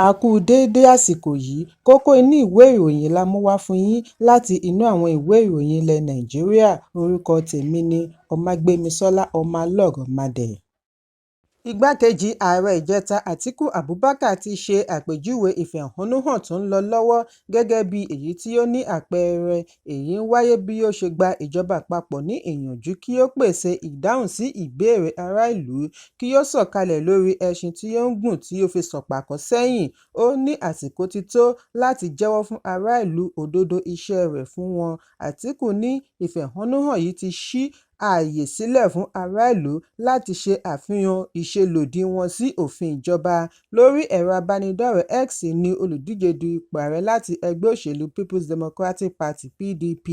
A kú déédé àsìkò yìí, kókó inú ìwé ìròyìn la mú wá fún yín láti inú àwọn ìwé ìròyìn ilẹ̀ Nàìjíríà. Orúkọ tèmi ni Ọmágbémisọ́lá Ọmọlọ́rọ̀mádẹ. Igbákejì ààrẹ ìjẹta Àtíkù Abubakar ti ṣe àpèjúwe ìfẹ̀hónúhàn tó ń lọ lọ́wọ́ gẹ́gẹ́ bí èyí tí ó ní àpẹẹrẹ. Èyí ń wáyé bí ó ṣe gba ìjọba àpapọ̀ ní ìyànjú kí ó pèsè ìdáhùn sí ìbéèrè ará ìlú, kí ó sọ̀kalẹ̀ lórí ẹṣin tí ó ń gùn tí ó fi sọ̀pàkọ́ sẹ́yìn. Ó ní àsìkò ti tó láti jẹ́wọ́ fún ará ìlú òdodo iṣẹ́ rẹ̀ fún wọn. Àtíkù ní ìfẹ̀hónúhàn yìí ti ṣí ààyè sílẹ̀ fún ará ìlú láti ṣe àfihàn ìṣelòdì wọn sí òfin ìjọba. Lórí ẹ̀rọ abánidọ́rẹ̀ẹ́ X ni olùdíje du ipò ààrẹ láti ẹgbẹ́ òṣèlú People's Democratic Party (PDP)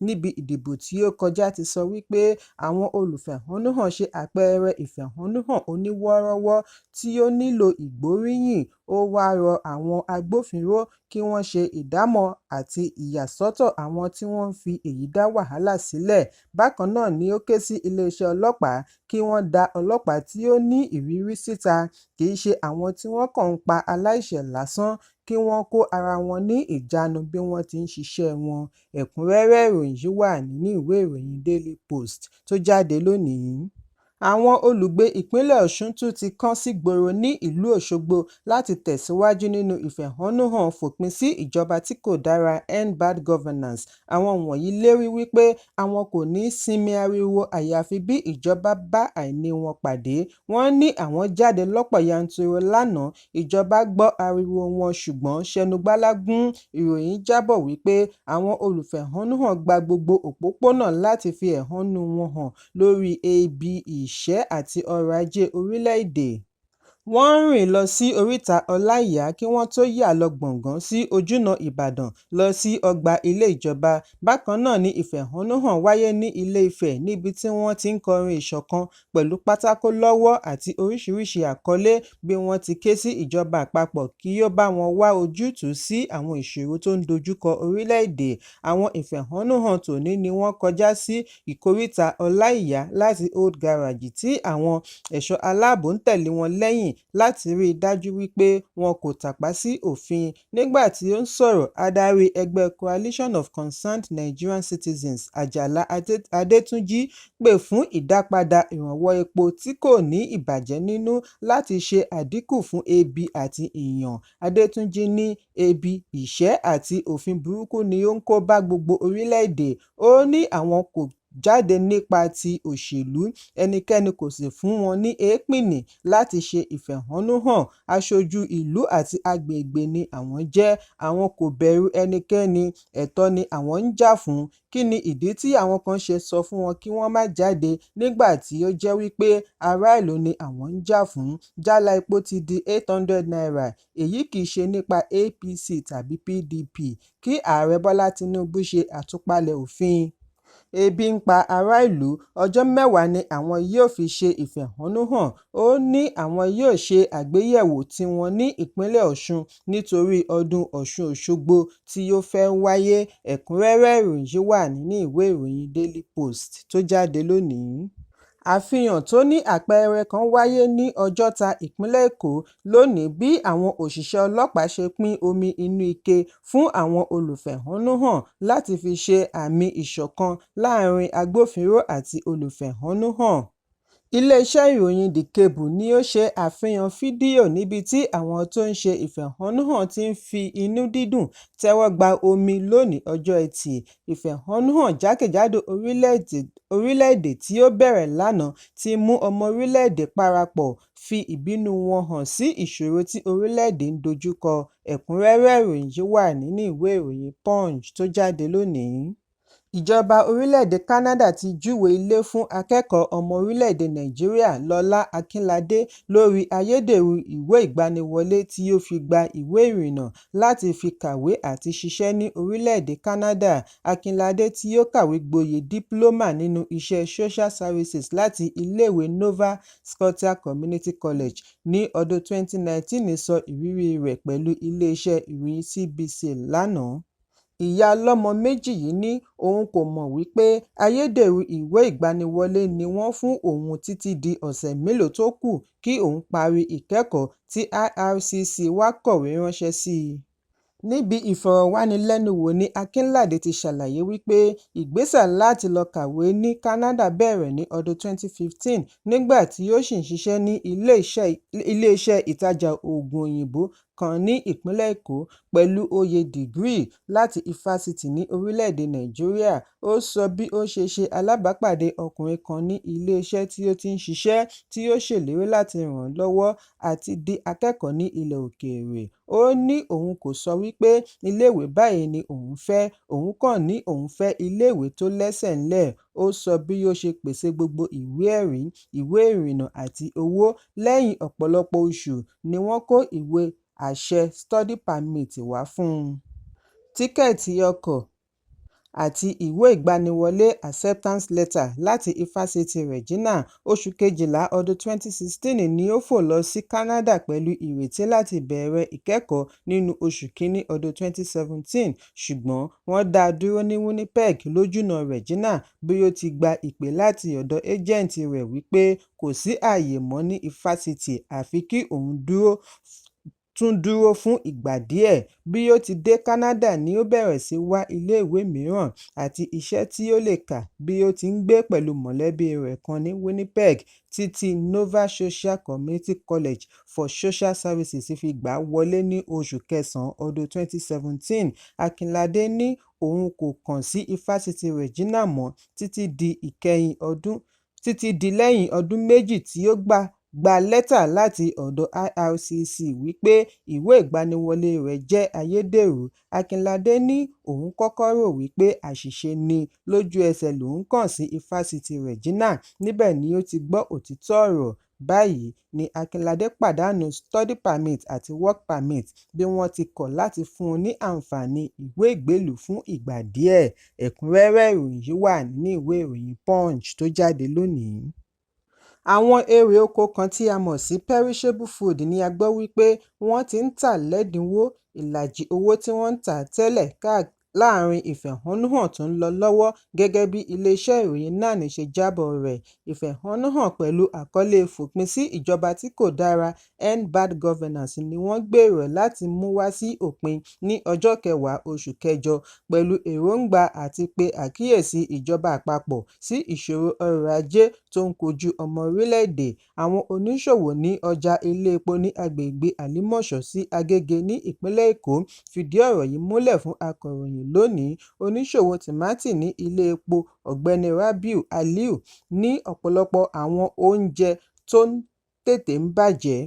níbi ìdìbò tí ó kọjá ti sọ wípé àwọn olùfẹ̀hónúhàn ṣe àpẹẹrẹ ìfẹ̀hónúhàn oníwọ́rọ́wọ́ tí ó nílò ìgbóríyìn. Ó wá rọ àwọn agbófinró kí wọ́n ṣe ìdámọ̀ àti ìyàsọ́tọ̀ àwọn tí wọ́n ń fi èyí dá wàhálà sílẹ̀. Bákan náà ni ó ké sí iléeṣẹ́ ọlọ́pàá kí wọ́n dá ọlọ́pàá tí ó ní ìrírí síta, kì í ṣe àwọn tí wọ́n kàn ń pa aláìṣẹ̀ lásán, kí wọ́n kó ara wọn ní ìjánu bí wọ́n ti ń ṣiṣẹ́ wọn. Ẹ̀kúnrẹ́rẹ́ ìròyìn yìí wà nínú ìwé ìròyìn Daily Post tó jáde lónìí. Àwọn olùgbé ìpínlẹ̀ Ọ̀ṣun tún ti kán sígboro ní ìlú Òṣogbo láti tẹ̀síwájú nínú ìfẹ̀hónúhàn fòpin sí ìjọba tí kò dára (End Bad Governance). Àwọn wọ̀nyí lérí wípé àwọn kò ní sinmi ariwo àyàfi bí ìjọba bá àìní wọn pàdé. Wọ́n ní àwọn jáde lọ́pọ̀ yanturu lánàá, ìjọba gbọ́ ariwo wọn ṣùgbọ́n ṣẹnugbálágún. Ìròyìn jábọ̀ wípé àwọn olùfẹ̀hónúhàn gba gbogbo òpópónà láti fi ẹ̀hónú wọn hàn lórí ebi, ìṣẹ́ àti ọrọ̀ ajé orílẹ̀-èdè. Wọ́n ń rìn lọ sí oríta Ọláìyá kí wọ́n tó yà lọ gbọ̀ngàn sí ojúnà Ìbàdàn lọ sí ọgbà ilé ìjọba. Bákan náà ni ìfẹ̀hónúhàn wáyé ní Ilé-Ifẹ̀ níbi tí wọ́n ti ń kọrin ìṣọ̀kan pẹ̀lú pátákó lọ́wọ́ àti oríṣiríṣi àkọlé bí wọ́n ti ké sí ìjọba àpapọ̀ kí ó bá wọn wá ojútùú sí àwọn ìṣòro tó ń dojúkọ orílẹ̀-èdè. Àwọn ìfẹ̀hónúhàn tòní ni wọ́n kọjá sí ìkóríta Ọláìyá láti Old Garage tí àwọn ẹ̀ṣọ́ aláàbò ń tẹ̀lé wọn lẹ́yìn láti rí i dájú wípé wọn kò tàpá sí òfin. Nígbà tí ó ń sọ̀rọ̀, adarí ẹgbẹ́ Coalition of Concerned Nigerian Citizens Àjàlá Adétúnjì pè fún ìdápadà ìrànwọ́ epo tí kò ní ìbàjẹ́ nínú láti ṣe àdínkù fún ebi àti ìyàn. Adétúnjì ní ebi, ìṣẹ́ àti òfin burúkú ni ó ń kó bá gbogbo orílẹ̀-èdè. Ó ní àwọn kò jáde nípa ti òṣèlú, ẹnikẹ́ni kò sì fún wọn ní èépìnì láti ṣe ìfẹ̀hónúhàn. Aṣojú ìlú àti agbègbè ni àwọn jẹ́, àwọn kò bẹ̀rù ẹnikẹ́ni, ẹ̀tọ́ ni àwọn ń jà fún. Kí ni ìdí tí àwọn kan ṣe sọ fún wọn kí wọ́n má jáde nígbà tí ó jẹ́ wípé ará ìlú ni àwọn ń jà fún? Jálá epo ti di 800 naira. Èyí kì í ṣe nípa APC tàbí PDP. Kí Ààrẹ Bọ́lá Tinubu ṣe àtúpalẹ̀ òfin. Ebi ń pa ará ìlú, ọjọ́ 10 ni àwọn yóò fi ṣe ìfẹ̀hónúhàn. Ó ní àwọn yóò ṣe àgbéyẹ̀wò tiwọn ní ìpínlẹ̀ Ọ̀ṣun nítorí ọdún Ọ̀ṣun Òṣogbo tí ó fẹ́ wáyé. Ẹ̀kúnrẹ́rẹ́ ìròyìn yìí wà nínú ìwé ìròyìn Daily Post tó jáde lónìí. Àfihàn tó ní àpẹẹrẹ kan wáyé ní Ọjọ́ta, ìpínlẹ̀ Èkó lónìí bí àwọn òṣìṣẹ́ ọlọ́pàá ṣe pín omi inú ike fún àwọn olùfẹ̀hónúhàn láti fi ṣe àmì ìṣọ̀kan láàrin agbófinró àti olùfẹ̀hónúhàn. Iléeṣẹ́ ìròyìn The Cable ni ó ṣe àfihàn fídíò níbi tí àwọn tó ń ṣe ìfẹ̀hónúhàn ti ń fi inú dídùn tẹ́wọ́ gba omi lónìí ọjọ́ Ẹtì. Ìfẹ̀hónúhàn jákèjádò orílẹ̀-èdè tí ó bẹ̀rẹ̀ lánàá ti mú ọmọ orílẹ̀-èdè parapọ̀ fi ìbínú wọn hàn sí ìṣòro tí orílẹ̀-èdè ń dojúkọ. Ẹ̀kúnrẹ́rẹ́ ìròyìn yìí wà nínú ìwé ìròyìn Punch tó jáde lónìí. Ìjọba orílẹ̀-èdè Canada ti júwe ilé fún akẹ́kọ̀ọ́ ọmọ orílẹ̀-èdè Nàìjíríà Lọlá Akínládé lórí ayédèrú ìwé ìgbaniwọlé tí ó fi gba ìwé ìrìnnà láti fi kàwé àti ṣiṣẹ́ ní orílẹ̀-èdè Canada. Akínládé tí ó kàwé gboyè dípúlọ́mà nínú iṣẹ́ Social Services láti iléèwé Nova Scotia Community College ní ọdún 2019 sọ ìrírí rẹ̀ pẹ̀lú iléeṣẹ́ ìròyìn CBC lánàá. Ìyá ọlọ́mọ méjì yìí ní òun kò mọ̀ wípé ayédèrú ìwé ìgbaniwọlé ni wọ́n fún òun títí di ọ̀sẹ̀ mélòó tó kù kí òun parí ìkẹ́kọ̀ọ́ tí IRCC wá kọ̀wé ránṣẹ́ sí i. Níbi ìfọ̀rọ̀wánilẹ́nuwò ni Akinlade ti ṣàlàyé wípé ìgbésẹ̀ láti lọ kàwé ní Canada bẹ̀rẹ̀ ní ọdún 2015 nígbà tí ó ṣì ń ṣiṣẹ́ ní ilé-iṣẹ́ ìtajà oògùn òyìnbó kan ní ìpínlẹ̀ Èkó pẹ̀lú oyè dìgírì láti ifásitì ní orílẹ̀-èdè Nàìjíríà. Ó sọ bí ó ṣe ṣe alábàápàdé ọkùnrin kan ní ilé-iṣẹ́ tí ó ti ń ṣiṣẹ́ tí ó ṣèlérí láti ràn án lọ́wọ́ àti di akẹ́kọ̀ọ́ ní ilẹ̀ òkèèrè. Ó ní òun kò sọ wípé iléèwé báyìí ni òun fẹ́, òun kàn ní òun fẹ́ iléèwé tó lẹ́sẹ̀ ńlẹ̀. Ó sọ bí ó ṣe pèsè gbogbo ìwé-ẹ̀rí, ìwé ìrìnnà àti owó. Lẹ́yìn ọ̀pọ̀lọpọ̀ oṣù ni wọ́n kó ìwé àṣẹ study permit wá fún un. Tíkẹ́ẹ̀tì ọkọ̀ àti ìwé ìgbaniwọlé acceptance letter láti ifásitì Regina. Oṣù Kejìlá ọdún 2016 ni ó fò lọ sí Canada pẹ̀lú ìrètí láti bẹ̀rẹ̀ ìkẹ́kọ̀ọ́ nínú oṣù kínní ọdún 2017, ṣùgbọ́n wọ́n dá a dúró ní Winnipeg lójúnà Regina bí ó ti gba ìpè láti ọ̀dọ̀ ẹ́jẹ̀ǹtì rẹ̀ wípé kò sí ààyè mọ́ ní ifásitì àfi kí òun tún dúró fún ìgbà díẹ̀. Bí ó ti dé Canada ni ó bẹ̀rẹ̀ sí wá iléèwé mìíràn àti iṣẹ́ tí ó lè kà bí ó ti ń gbé pẹ̀lú mọ̀lẹ́bí rẹ̀ kan ní Winnipeg títí Nova Scotia Community College for Social Services fi gbà á wọlé ní oṣù kẹsàn-án ọdún 2017. Akinlade ní òun kò kàn sí ifásitì Regina mọ́ títí di lẹ́yìn ọdún méjì tí ó gba lẹ́tà láti ọ̀dọ̀ IRCC wípé ìwé ìgbaniwọlé rẹ̀ jẹ́ ayédèrú. Akinlade ní òun kọ́kọ́ rò wípé àṣìṣe ni. Lójú ẹsẹ̀ lòun kàn sí ifásitì Regina, níbẹ̀ ni ó ti gbọ́ òtítọ́ ọ̀rọ̀. Báyìí ni Akinlade pàdánù study permit àti work permit bí wọ́n ti kọ̀ láti fún un ní àǹfààní ìwé ìgbélùú fún ìgbà díẹ̀. Ẹ̀kúnrẹ́rẹ́ ìròyìn yìí wà nínú ìwé ìròyìn Punch tó jáde lónìí. Àwọn èrè oko kan tí a mọ̀ sí perishable food ni a gbọ́ wípé wọ́n ti ń tà lẹ́dínwó ìlàjì owó tí wọ́n ń tà tẹ́lẹ̀ láàrin ìfẹ̀hónúhàn tó ń lọ lọ́wọ́ gẹ́gẹ́ bí iléeṣẹ́ ìròyìn NAN ṣe jábọ̀ rẹ̀. Ìfẹ̀hónúhàn pẹ̀lú àkọlé "Fòpin sí ìjọba tí kò dára, End Bad Governance" ni wọ́n gbèrò láti mú wá sí òpin ní ọjọ́ 10 oṣù kẹjọ pẹ̀lú èròǹgbà àti pe àkíyèsí ìjọba àpapọ̀ sí ìṣòro ọrọ̀ ajé tó ń kojú ọmọ orílẹ̀-èdè. Àwọn oníṣòwò ní ọjà ilé-epo ní agbègbè Àlímọ̀ṣọ́ sí Agége ní ìpínlẹ̀ Èkó fìdí ọ̀rọ̀ yìí múlẹ̀ fún akọ̀ròyìn lónìí. Oníṣòwò tìmátì ní ilé-epo Ọ̀gbẹ́ni Rabiu Aliu ní ọ̀pọ̀lọpọ̀ àwọn oúnjẹ tó ń tètè ń bàjẹ́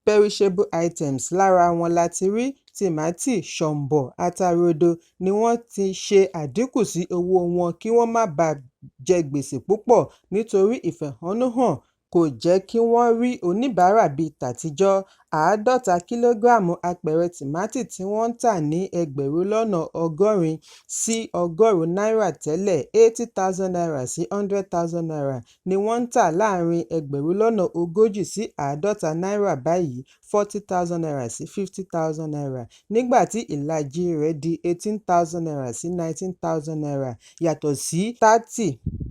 perishable items lára wọn láti rí tìmátì, ṣọ̀mbọ̀, ata rodo ni wọ́n ti ṣe àdínkù sí owó wọn kí wọ́n má bàa jẹ gbèsè púpọ̀ nítorí ìfẹ̀hónúhàn kò jẹ́ kí wọ́n rí oníbàárà bíi tàtijọ́. 50 kìlógíráàmù apẹ̀rẹ̀ tìmátì tí wọ́n ń tà ní $80 sí $100 tẹ́lẹ̀, $80,000 sí $100,000 ni wọ́n ń tà láàrin $40 sí $50 báyìí, $40,000 sí $50,000, nígbà tí ìlàjì rẹ̀ di $18,000 sí $19,000 yàtọ̀ sí $30,000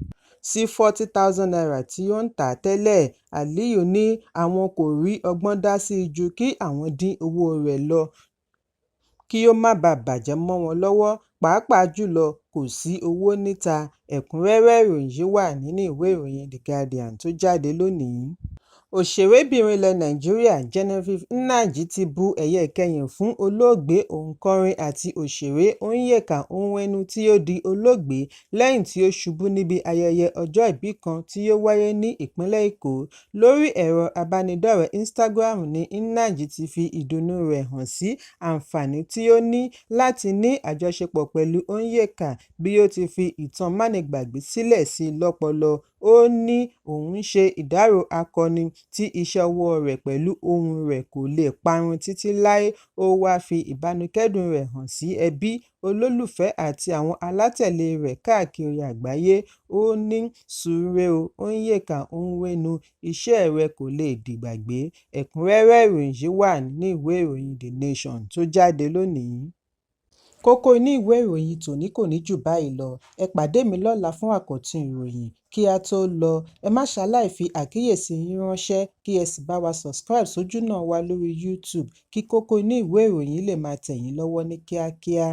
sí $40,000 tí ó ń tà tẹ́lẹ̀. Aliyu ní àwọn kò rí ọgbọ́n dá sí ju kí àwọn dín owó rẹ̀ lọ kí ó má bàa bàjẹ́ mọ́ wọn lọ́wọ́, pàápàá jùlọ kò sí owó níta. Ẹ̀kúnrẹ́rẹ́ ìròyìn yìí wà nínú ìwé ìròyìn The Guardian tó jáde lónìí. Òṣèrébìnrin ilẹ̀ Nàìjíríà Genevieve Nnaji ti bu ẹ̀yẹ ìkẹyìn fún olóògbé òǹkọrin àti òṣèré Onyeka Onwenu tí ó di olóògbé lẹ́yìn tí ó ṣubú níbi ayẹyẹ ọjọ́ ìbí kan tí ó wáyé ní ìpínlẹ̀ Èkó. Lórí ẹ̀rọ abánidọ́rẹ̀ẹ́ Instagram ni Nnaji ti fi ìdùnnú rẹ̀ hàn sí àǹfààní tí ó ní láti ní àjọṣepọ̀ pẹ̀lú Onyeka bí ó ti fi ìtàn mánigbàgbé sílẹ̀ sí lọ́pọlọ. Ó ní òun ń ṣe ìdárò akọni tí iṣẹ́ ọwọ́ rẹ̀ pẹ̀lú ohùn rẹ̀ kò lè parun títí láé. Ó wáá fi ìbánúkẹ́dùn rẹ̀ hàn sí ẹbí, olólùfẹ́ àti àwọn alátẹ̀lé rẹ̀ káàkiri àgbáyé. Ó ní sùúrù o, Onyeka Onwenu, iṣẹ́ rẹ̀ kò lè dìgbàgbé. Ẹ̀kúnrẹ́rẹ́ ìròyìn yìí wà nínú ìwé ìròyìn The Nation tó jáde lónìí. Kókó inú ìwé ìròyìn tòní kò ní jù báyìí lọ. Ẹ pàdé mi lọ́la fún àkọ́tún ìròyìn. Kí a tó lọ, ẹ má ṣaláì fi àkíyèsí yín ránṣẹ́ kí ẹ sì bá wa subscribe sójúnà wa lórí YouTube kí kókó inú ìwé ìròyìn lè máa tẹ̀ yín lọ́wọ́ ní kíákíá.